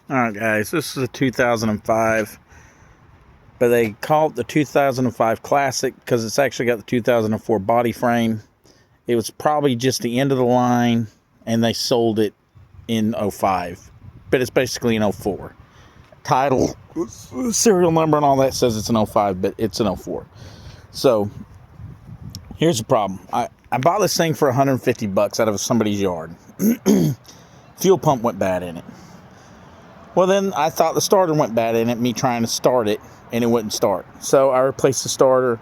Alright guys, this is a 2005, but they call it the 2005 Classic because it's actually got the 2004 body frame. It was probably just the end of the line and they sold it in 05, but it's basically an 04. Title, serial number and all that says it's an 05, but it's an 04. So here's the problem. I bought this thing for $150 out of somebody's yard. Fuel pump went bad in it. Well, then I thought the starter went bad in it, me trying to start it, and it wouldn't start. So I replaced the starter.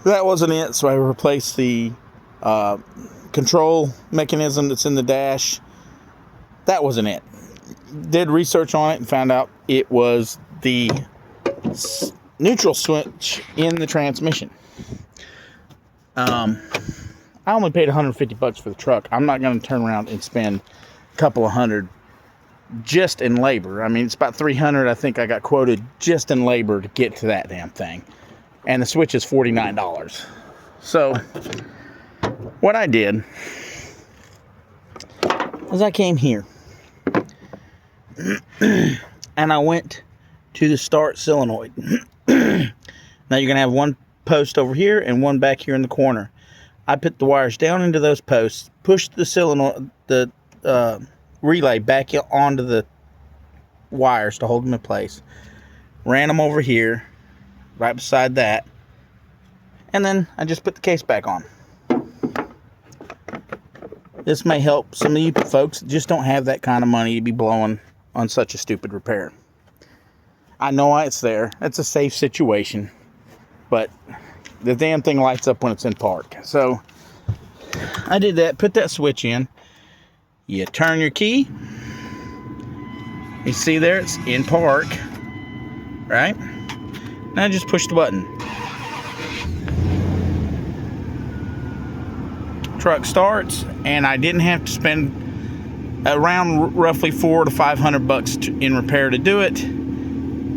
That wasn't it, so I replaced the control mechanism that's in the dash. That wasn't it. Did research on it and found out it was the neutral switch in the transmission. I only paid $150 for the truck. I'm not going to turn around and spend a couple of hundred just in labor. I mean, it's about $300 I think I got quoted just in labor to get to that damn thing. And the switch is $49. So what I did is I came here and I went to the start solenoid. Now you're going to have one post over here and one back here in the corner. I put the wires down into those posts, pushed the solenoid, the relay back onto the wires to hold them in place, ran them over here right beside that, and then I just put the case back on. This may help some of you folks that just don't have that kind of money to be blowing on such a stupid repair. I know why it's there. It's a safe situation, but the damn thing lights up when it's in park. So I did that, put that switch in. You turn your key. You see there, it's in park, right? Now just push the button. Truck starts, and I didn't have to spend around roughly $400 to $500 in repair to do it.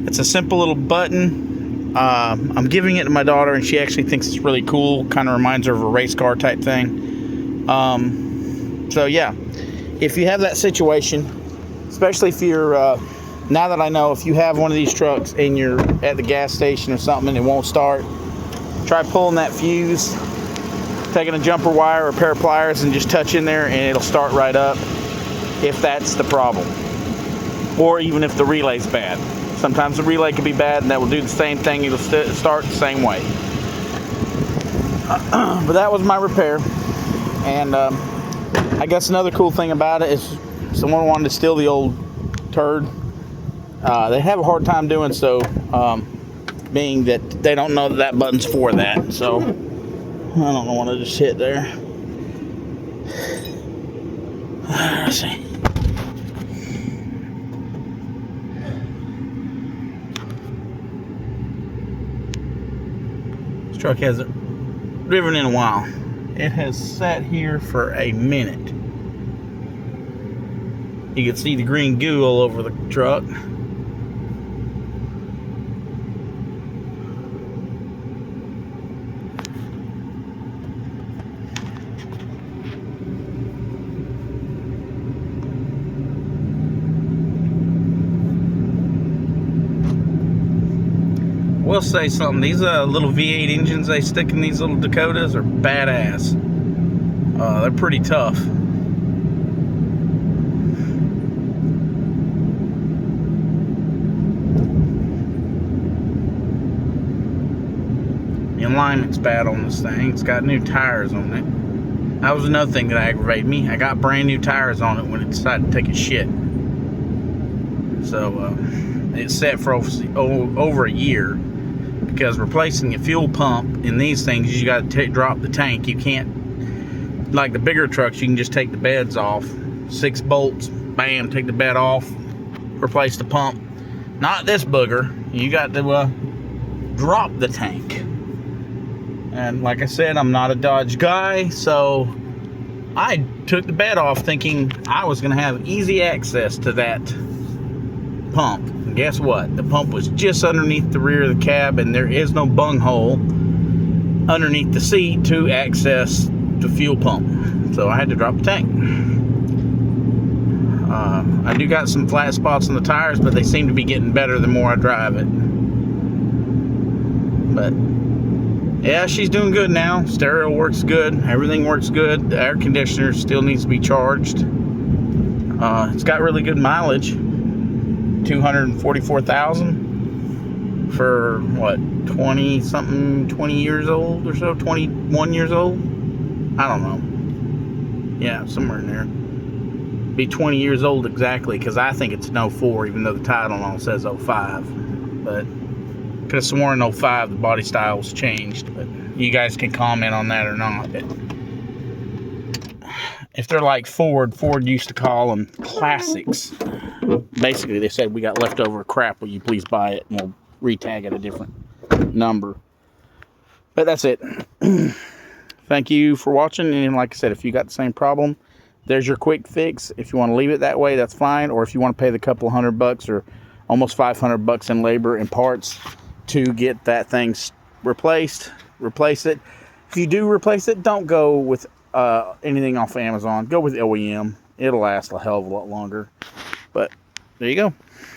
It's a simple little button. I'm giving it to my daughter, and she actually thinks it's really cool. Kind of reminds her of a race car type thing. So yeah. If you have that situation, especially if you're, now that I know, if you have one of these trucks and you're at the gas station or something and it won't start, try pulling that fuse, taking a jumper wire or a pair of pliers and just touch in there and it'll start right up if that's the problem. Or even if the relay's bad. Sometimes the relay can be bad and that will do the same thing. It'll start the same way. But that was my repair. And I guess another cool thing about it is someone wanted to steal the old turd. They have a hard time doing so, being that they don't know that button's for that. So I don't know what I just hit there. Let's see. This truck hasn't driven in a while. It has sat here for a minute. You can see the green goo all over the truck. Will say something. These little V8 engines they stick in these little Dakotas are badass. They're pretty tough. The alignment's bad on this thing. It's got new tires on it. That was another thing that aggravated me. I got brand new tires on it when it decided to take a shit. So it's set for over a year. Because replacing a fuel pump in these things, you got to drop the tank. You can't, like the bigger trucks, you can just take the beds off. 6 bolts, bam, take the bed off, replace the pump. Not this booger. You got to drop the tank. And like I said, I'm not a Dodge guy, so I took the bed off thinking I was going to have easy access to that pump. And guess what? The pump was just underneath the rear of the cab, and there is no bunghole underneath the seat to access the fuel pump. So I had to drop the tank. I do got some flat spots on the tires, but they seem to be getting better the more I drive it. But yeah, she's doing good now. Stereo works good. Everything works good. The air conditioner still needs to be charged. It's got really good mileage. 244,000 for what, 20 years old or so, 21 years old. I don't know. Yeah, somewhere in there. Be 20 years old exactly, because I think it's an 04, even though the title and all says 05. But could have sworn 05 the body style was changed, but you guys can comment on that or not. But if they're like Ford used to call them classics. Basically, they said, we got leftover crap, will you please buy it, and we'll re-tag it a different number. But that's it. Thank you for watching, and like I said, if you got the same problem, there's your quick fix. If you want to leave it that way, that's fine. Or if you want to pay the couple $100 or almost $500 in labor and parts to get that thing replaced, replace it. If you do replace it, don't go with anything off of Amazon. Go with OEM. It'll last a hell of a lot longer. But there you go.